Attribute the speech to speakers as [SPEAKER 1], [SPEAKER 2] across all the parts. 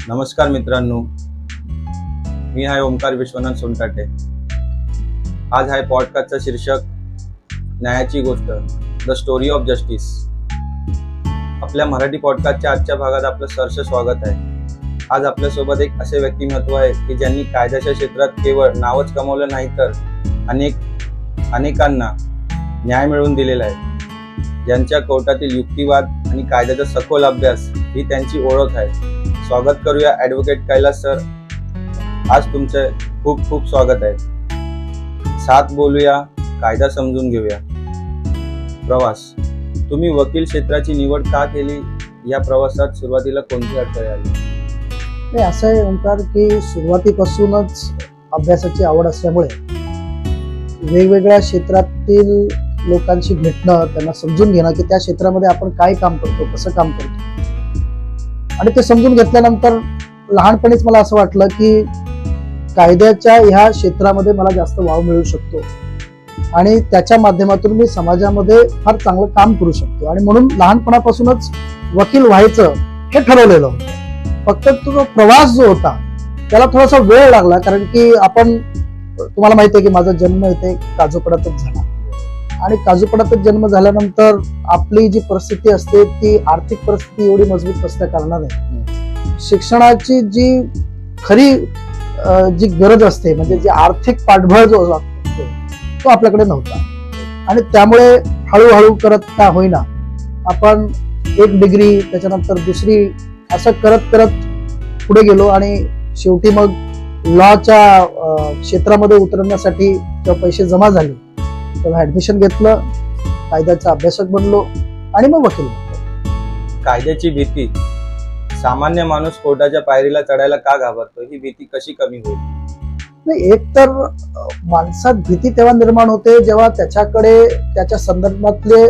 [SPEAKER 1] नमस्कार मित्रांनो, मी आहे ओमकार विश्वनाथ सोनटाटे। आज आहे पॉडकास्टचं शीर्षक न्यायाची गोष्ट, द स्टोरी ऑफ जस्टिस। आपल्या मराठी पॉडकास्टच्या आजच्या भागात आपलं सहर्ष स्वागत आहे। आज आपल्यासोबत एक असे व्यक्तिमत्व आहे की ज्यांनी कायद्याच्या क्षेत्रात केवळ नावच कमावलं नाही तर अनेकांना न्याय मिळवून दिलेला आहे। ज्यांच्या कोर्टातील युक्तिवाद आणि कायद्याचा सखोल अभ्यास ही त्यांची ओळख आहे। स्वागत करूया ॲडव्होकेट कैलास सर। आज तुमचे खूप खूप स्वागत आहे। साथ बोलूया, कायदा समजून घेऊया। प्रवास, तुम्ही वकील क्षेत्राची निवड का केली? या प्रवासात सुरुवातीला कोणती अडचणी आली?
[SPEAKER 2] असं आहे ओंकार की सुरुवातीपासूनच अभ्यासाची आवड असल्यामुळे वेगवेगळ्या क्षेत्रातील लोकांशी भेटणं, त्यांना समजून घेणं की त्या क्षेत्रामध्ये आपण काय काम करतो, कसं काम करतो, आणि ते समजून घेतल्यानंतर लहानपणीच मला असं वाटलं की कायद्याच्या ह्या क्षेत्रामध्ये मला जास्त वाव मिळू शकतो आणि त्याच्या माध्यमातून मी समाजामध्ये फार चांगलं काम करू शकतो, आणि म्हणून लहानपणापासूनच वकील व्हायचं हे ठरवलेलं होतं। फक्त तो प्रवास जो होता त्याला थोडासा वेळ लागला, कारण की तुम्हाला माहिती आहे की माझा जन्म इथे काजूपडातच झाला, आणि काजूपडातच जन्म झाल्यानंतर आपली जी परिस्थिती असते ती आर्थिक परिस्थिती एवढी मजबूत नसल्या कारणाने शिक्षणाची जी खरी जी गरज असते, म्हणजे जी आर्थिक पाठबळ जो असतो तो आपल्याकडे नव्हता, आणि त्यामुळे हळूहळू करत का होईना आपण एक डिग्री, त्याच्यानंतर दुसरी, असं करत करत पुढे गेलो, आणि शेवटी मग लॉच्या क्षेत्रामध्ये उतरण्यासाठी जेव्हा पैसे जमा झाले तेव्हा ऍडमिशन घेतलं, कायद्याचा अभ्यासक बनलो आणि मग वकील बनलो।
[SPEAKER 1] कायद्याची भीती, सामान्य माणूस कोर्टाच्या पायरीला चढायला का घाबरतो? ही भीती कशी कमी होईल?
[SPEAKER 2] नाही, एक तर माणसात भीती तेव्हा निर्माण होते जेव्हा त्याच्याकडे त्याच्या संदर्भातले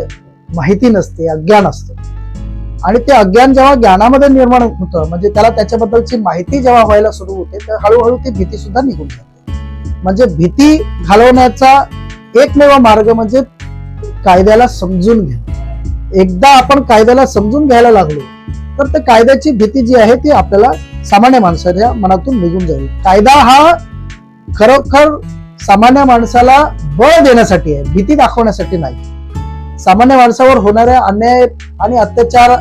[SPEAKER 2] माहिती नसते, अज्ञान असतं, आणि ते अज्ञान जेव्हा ज्ञानामध्ये निर्माण होतं, म्हणजे त्याला त्याच्याबद्दलची माहिती जेव्हा व्हायला सुरू होते तर हळूहळू ती भीती सुद्धा निघून जाते। म्हणजे भीती घालवण्याचा एकमेव मार्ग म्हणजे कायद्याला समजून घ्या। एकदा आपण कायद्याला समजून घ्यायला लागलो तर त्या कायद्याची भीती जी आहे ती आपल्याला सामान्य माणसाच्या मनातून निघून जाईल। कायदा हा खरोखर सामान्य माणसाला बळ देण्यासाठी आहे, भीती दाखवण्यासाठी नाही। सामान्य माणसावर होणाऱ्या अन्याय आणि अत्याचार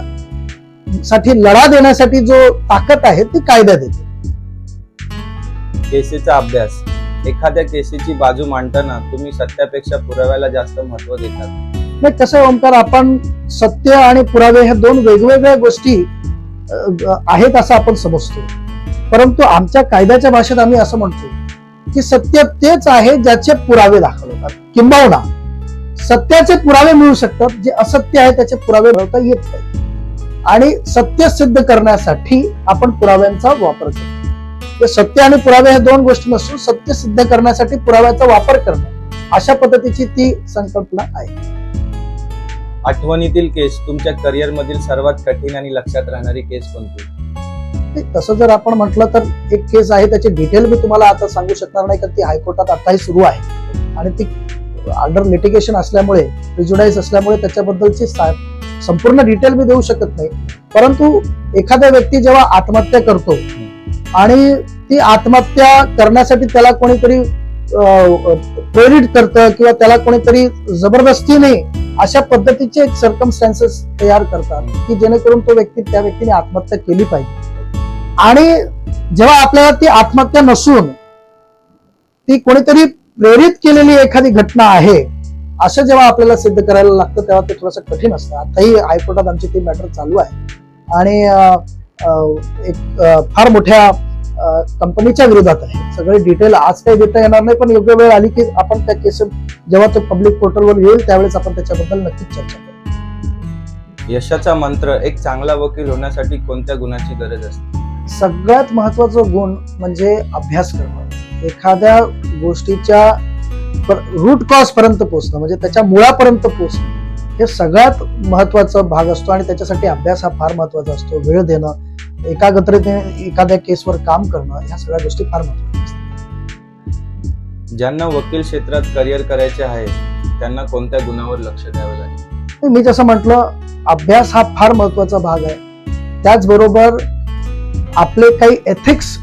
[SPEAKER 2] साठी लढा देण्यासाठी जो ताकद आहे ती कायदा देते।
[SPEAKER 1] केसेचा अभ्यास, एखाद्या केसेची बाजू मांडताना तुम्ही सत्यापेक्षा पुराव्याला जास्त महत्व देतात।
[SPEAKER 2] नाही, कसं ओंकार, आपण सत्य आणि पुरावे ह्या दोन वेगवेगळ्या गोष्टी आहेत असं आपण समजतो, परंतु आमच्या कायद्याच्या भाषेत आम्ही असं म्हणतो की सत्य तेच आहे ज्याचे पुरावे दाखवतात, किंबहुना सत्याचे पुरावे मिळू शकतात, जे असत्य आहे त्याचे पुरावे मिळवता येत नाही, आणि सत्य सिद्ध करण्यासाठी आपण पुराव्यांचा वापर करतो। सत्य आणि पुरावे हे दोन गोष्टी नसून सत्य सिद्ध करण्यासाठी पुराव्याचा वापर करणं, अशा पद्धतीची ती संकल्पना आहे।
[SPEAKER 1] आठवणीतील केस, तुमच्या करिअर मधील सर्वात कठीण आणि लक्षात राहणारी केस कोणती?
[SPEAKER 2] तसं जर आपण म्हटलं तर एक केस आहे, त्याची डिटेल मी तुम्हाला आता सांगू शकणार नाही, कारण ती हायकोर्टात आताही सुरू आहे, आणि ती अंडर लिटिगेशन असल्यामुळे, प्रिज्युडाइज असल्यामुळे त्याच्याबद्दलची संपूर्ण डिटेल मी देऊ शकत नाही। परंतु एखादा व्यक्ती जेव्हा आत्महत्या करतो आणि ती आत्महत्या करण्यासाठी त्याला कोणीतरी प्रेरित करतं किंवा त्याला कोणीतरी जबरदस्तीने अशा पद्धतीचे एक सर्कमस्टॅन्सेस तयार करतात की जेणेकरून त्या व्यक्तीने आत्महत्या केली पाहिजे, आणि जेव्हा आपल्याला ती आत्महत्या नसून ती कोणीतरी प्रेरित केलेली एखादी घटना आहे असं जेव्हा आपल्याला सिद्ध करायला लागतं तेव्हा ते थोडंसं कठीण असतं। आताही हायकोर्टात आमची ती मॅटर चालू आहे, आणि एक फार मोठ्या कंपनीच्या विरोधात आहे। सगळे डिटेल आज काही देता येणार नाही, पण योग्य वेळ आली की आपण त्या केस जेव्हा तो पब्लिक पोर्टलवर येईल त्यावेळेस आपण त्याच्याबद्दल नक्कीच चर्चा करू।
[SPEAKER 1] यशाचा मंत्र, एक चांगला वकील होण्यासाठी कोणत्या गुणांची गरज असते?
[SPEAKER 2] सगळ्यात महत्वाचा गुण म्हणजे अभ्यास करणं, एखाद्या गोष्टीच्या रूट कॉज पर्यंत पोहोचणं, म्हणजे त्याच्या मुळापर्यंत पोहोचणं, हे सगळ्यात महत्वाचा भाग असतो, आणि त्याच्यासाठी अभ्यास हा फार महत्वाचा असतो। वेळ देणं, एकाग्रतेने एखाद्या केसवर काम करणं, ह्या सगळ्या गोष्टी फार महत्वाच्या असतात।
[SPEAKER 1] ज्यांना वकील क्षेत्रात करिअर करायचे आहे त्यांना कोणत्या गुणावर लक्ष द्यावे लागेल?
[SPEAKER 2] मी जसं म्हटलं, अभ्यास हा फार महत्वाचा भाग आहे, त्याचबरोबर आपले काही एथिक्स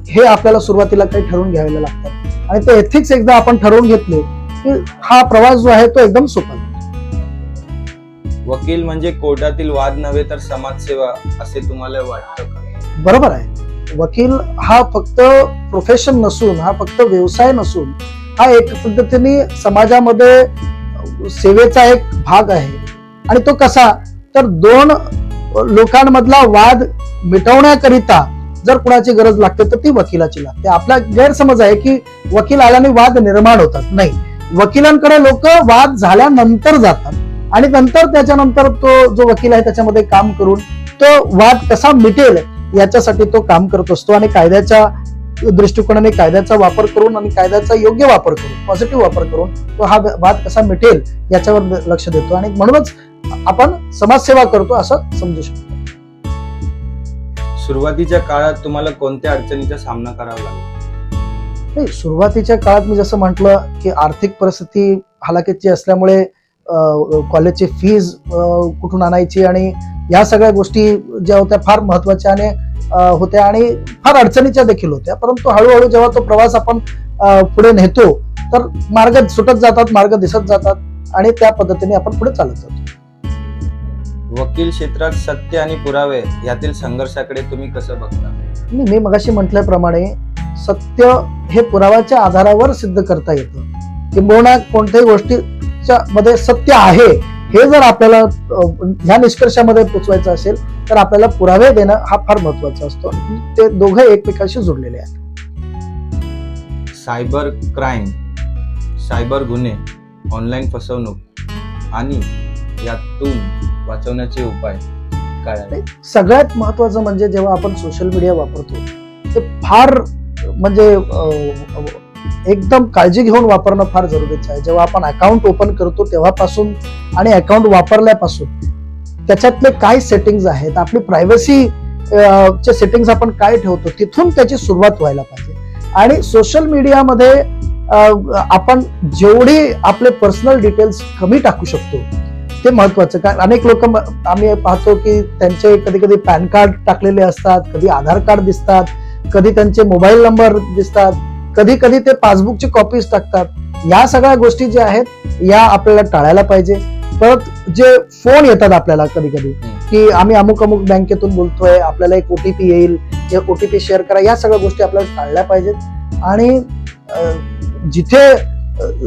[SPEAKER 2] हे आपल्याला सुरुवातीला काही ठरवून घ्यायला लागतात आणि ते एथिक्स एकदा आपण ठरवून घेतले की हा प्रवास जो आहे तो एकदम सोपा जातो.
[SPEAKER 1] वकील म्हणजे कोर्टातील वाद नव्हे तर समाजसेवा असे तुम्हाला वाटतं का?
[SPEAKER 2] बरोबर आहे. वकील हा फक्त प्रोफेशन नसून, हा फक्त व्यवसाय नसून, हा एक पद्धतीने समाजामध्ये सेवेचा एक भाग आहे. आणि तो कसा, तर दोन लोकांमधला वाद मिटवण्याकरिता जर कुणाची गरज लागते तर ती वकिलाची लागते. आपला गैरसमज आहे की वकील आल्याने वाद निर्माण होतात. नाही, वकिलांकडे लोक वाद झाल्यानंतर जातात आणि नंतर त्याच्यानंतर तो जो वकील आहे त्याच्यामध्ये काम करून तो वाद कसा मिटेल याच्यासाठी तो काम करत असतो आणि कायद्याच्या दृष्टिकोनाने कायद्याचा वापर करून आणि कायद्याचा योग्य वापर करून, पॉझिटिव्ह वापर करून तो हा वाद कसा मिटेल याच्यावर लक्ष देतो आणि म्हणूनच आपण समाजसेवा करतो असं समजू शकतो.
[SPEAKER 1] सुरुवातीच्या काळात तुम्हाला कोणत्या अडचणीचा सामना करावा लागला?
[SPEAKER 2] नाही, सुरुवातीच्या काळात मी जसं म्हटलं की आर्थिक परिस्थिती हलाखीची असल्यामुळे कॉलेजची फीज कुठून आणायची आणि या सगळ्या गोष्टी ज्या होत्या फार महत्वाच्या आणि होत्या आणि फार अडचणीच्या देखील होत्या. परंतु हळूहळू जेव्हा तो प्रवास आपण पुढे नेतो तर मार्ग सुटत जातात, मार्ग दिसत जातात आणि त्या पद्धतीने आपण पुढे चालत जातो.
[SPEAKER 1] वकील क्षेत्रात सत्य आणि पुरावे यातील संघर्षाकडे तुम्ही कसं बघता?
[SPEAKER 2] मी मगाशी म्हटल्याप्रमाणे सत्य हे पुराव्याच्या आधारावर सिद्ध करता येतं. किंबहुना कोणत्याही गोष्टीच्या मध्ये सत्य आहे हे जर आपल्याला ह्या निष्कर्षामध्ये पोचवायचं असेल तर आपल्याला पुरावे देणं हा फार महत्वाचा असतो. ते दोघे एकमेकांशी जोडलेले आहेत.
[SPEAKER 1] सायबर क्राईम, सायबर गुन्हे, ऑनलाईन फसवणूक आणि यातून वाचवण्याचे उपाय काय आहेत?
[SPEAKER 2] सगळ्यात महत्वाचं म्हणजे जेव्हा आपण सोशल मीडिया वापरतो ते फार म्हणजे एकदम काळजी घेऊन वापरणं फार जरुरीचं आहे. जेव्हा आपण अकाउंट ओपन करतो तेव्हापासून आणि अकाउंट वापरल्यापासून त्याच्यातले काय सेटिंग्ज आहेत, आपली प्रायव्हसी चे सेटिंग्ज आपण काय ठेवतो तिथून त्याची सुरुवात व्हायला पाहिजे. आणि सोशल मीडियामध्ये आपण जेवढी आपले पर्सनल डिटेल्स कमी टाकू शकतो ते महत्वाचं. कारण अनेक लोक आम्ही पाहतो की त्यांचे कधी कधी पॅन कार्ड टाकलेले असतात, कधी आधार कार्ड दिसतात, कधी त्यांचे मोबाईल नंबर दिसतात, कधी कधी ते पासबुकची कॉपीज टाकतात. या सगळ्या गोष्टी ज्या आहेत या आपल्याला टाळायला पाहिजे. परत जे फोन येतात आपल्याला कधी कधी की आम्ही अमुक अमुक बँकेतून बोलतोय, आपल्याला एक ओटीपी येईल, ओटीपी शेअर करा, या सगळ्या गोष्टी आपल्याला टाळल्या पाहिजेत. आणि जिथे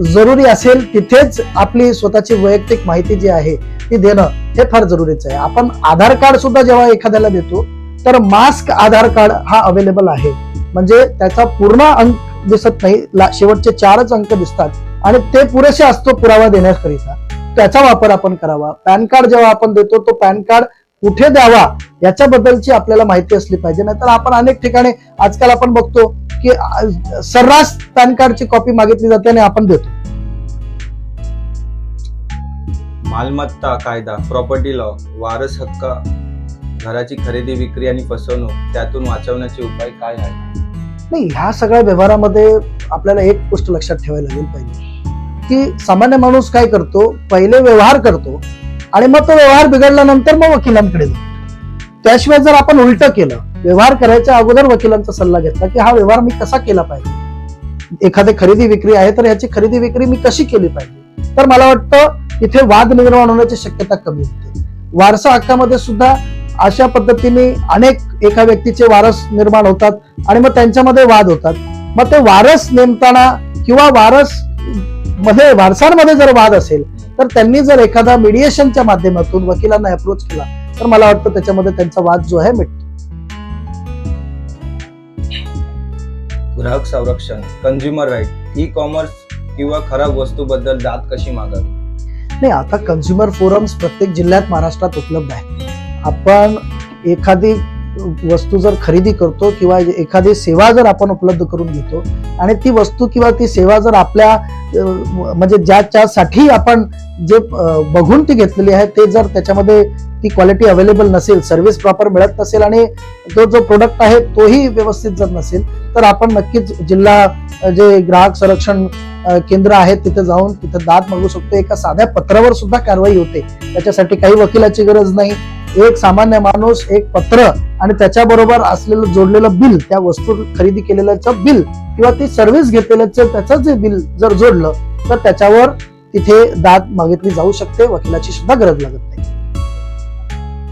[SPEAKER 2] जरुरी असेल तिथेच आपली स्वतःची वैयक्तिक माहिती जी आहे ती देणं हे फार जरुरीचं आहे. आपण आधार कार्ड सुद्धा जेव्हा एखाद्याला देतो तर मास्क आधार कार्ड हा अवेलेबल आहे, म्हणजे त्याचा पूर्ण अंक दिसत नाही, शेवटचे 4च अंक दिसतात आणि ते पुरेसे असतो पुरावा देण्याकरिता. त्याचा वापर आपण करावा. पॅन कार्ड जेव्हा आपण देतो तो पॅन कार्ड कुठे द्यावा याच्याबद्दलची आपल्याला माहिती असली पाहिजे. नाहीतर आपण अनेक ठिकाणी आजकाल आपण बघतो की सर्रास पॅन कार्डची कॉपी मागितली जाते आणि आपण देतो.
[SPEAKER 1] मालमत्ता कायदा, प्रॉपर्टी लॉ, वारस हक्क, घराची खरेदी विक्री आणि फसवणूक, त्यातून वाचवण्याचे उपाय काय आहेत?
[SPEAKER 2] नाही, ह्या सगळ्या व्यवहारामध्ये आपल्याला एक गोष्ट लक्षात ठेवायला लागेल पाहिजे की सामान्य माणूस काय करतो, पहिले व्यवहार करतो आणि मग तो व्यवहार बिघडल्यानंतर मग वकिलांकडे जातो. त्याशिवाय जर आपण उलट केलं, व्यवहार करायच्या अगोदर वकिलांचा सल्ला घेतला की हा व्यवहार मी कसा केला पाहिजे, एखादी खरेदी विक्री आहे तर याची खरेदी विक्री मी कशी केली पाहिजे, तर मला वाटतं इथे वाद निर्माण होण्याची शक्यता कमी होते. वारसा हक्कामध्ये सुद्धा अशा पद्धतीने अनेक एका व्यक्तीचे वारस निर्माण होतात आणि मग त्यांच्यामध्ये वाद होतात. मग ते वारस नेमताना किंवा वारसांमध्ये जर वाद असेल तर त्यांनी जर एखादा मीडिएशनच्या माध्यमातून वकिलांना अप्रोच केला तर मला वाटतं त्याच्यामध्ये त्यांचा वाद जो आहे मिटतो.
[SPEAKER 1] ग्राहक संरक्षण, कंझ्युमर राईट, ई कॉमर्स किंवा खराब वस्तूबद्दल दाद कशी मागावी?
[SPEAKER 2] नाही, आता कन्झ्युमर फोरम्स प्रत्येक जिल्ह्यात महाराष्ट्रात उपलब्ध आहेत. आपण एखादी वस्तू जर खरेदी करतो किंवा एखादी सेवा जर आपण उपलब्ध करून घेतो आणि ती वस्तू किंवा ती सेवा जर आपल्या म्हणजे ज्याच्यासाठी आपण जे बघून ती घेतलेली आहे ते जर त्याच्यामध्ये ती क्वालिटी अवेलेबल नसेल, सर्व्हिस प्रॉपर मिळत नसेल आणि तो जो प्रोडक्ट आहे तोही व्यवस्थित जर नसेल तर आपण नक्कीच जिल्हा जे ग्राहक संरक्षण केंद्र आहेत तिथे जाऊन तिथे दाद मागू शकतो. एका साध्या पत्रावर सुद्धा कारवाई होते, त्याच्यासाठी काही वकिलाची गरज नाही, एक सामान्य माणूस एक पत्र आणि त्याच्याबरोबर असलेलं जोडलेलं बिल, त्या वस्तू खरेदी केलेल्याचं बिल किंवा ती सर्व्हिस घेतलेल्याचं त्याचं जे बिल जर जोडलं तर त्याच्यावर तिथे दाद मागितली जाऊ शकते. वकिलाची सुद्धा गरज लागत नाही.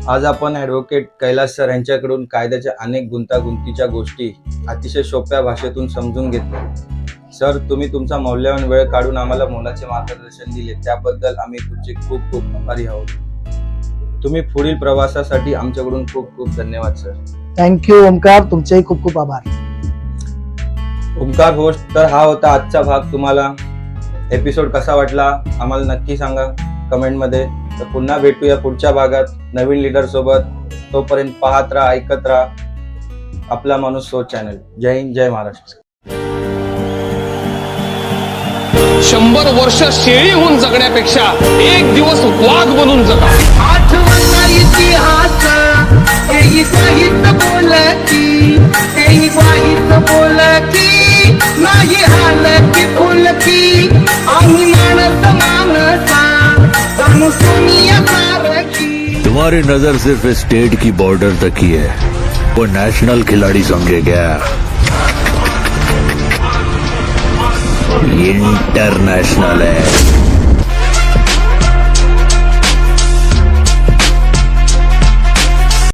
[SPEAKER 1] आज आपण ॲडव्होकेट कैलास सर यांच्याकडून कायद्याच्या अनेक गुंतागुंतीच्या गोष्टी अतिशय सोप्या भाषेतून समजून घेतल्या. सर, तुम्ही तुमचा मौल्यवान वेळ काढून आम्हाला मोलाचे मार्गदर्शन दिले, त्याबद्दल आम्ही तुमचे खूप खूप आभारी आहोत. तुम्ही पुढील प्रवासासाठी आमच्याकडून खूप खूप धन्यवाद सर.
[SPEAKER 2] थँक्यू ओमकार, तुमचेही खूप खूप आभार.
[SPEAKER 1] ओमकार होस्ट, तर हा होता आजचा भाग. तुम्हाला एपिसोड कसा वाटला आम्हाला नक्की सांगा कमेंटमध्ये. तर पुन्हा भेटूया पुढच्या भागात नवीन लीडर सोबत. तोपर्यंत पाहत राहा, ऐकत राहा आपला माणूस सो चॅनल. जय हिंद, जय महाराष्ट्र.
[SPEAKER 3] 100 वर्ष शेळी होऊन जगण्यापेक्षा एक दिवस वाघ बनून जगा.
[SPEAKER 4] आठवता इतिहास तेही काहीच बोलती, तेही काहीच बोलती, नाही हालती फुलती, आम्ही माणस माणसा जाणू सोनिया सारखी.
[SPEAKER 5] तुम्हारी नजर सिर्फ स्टेट की बॉर्डर तक ही है, वो नेशनल खिलाड़ी समझे क्या? इंटरनेशनल है.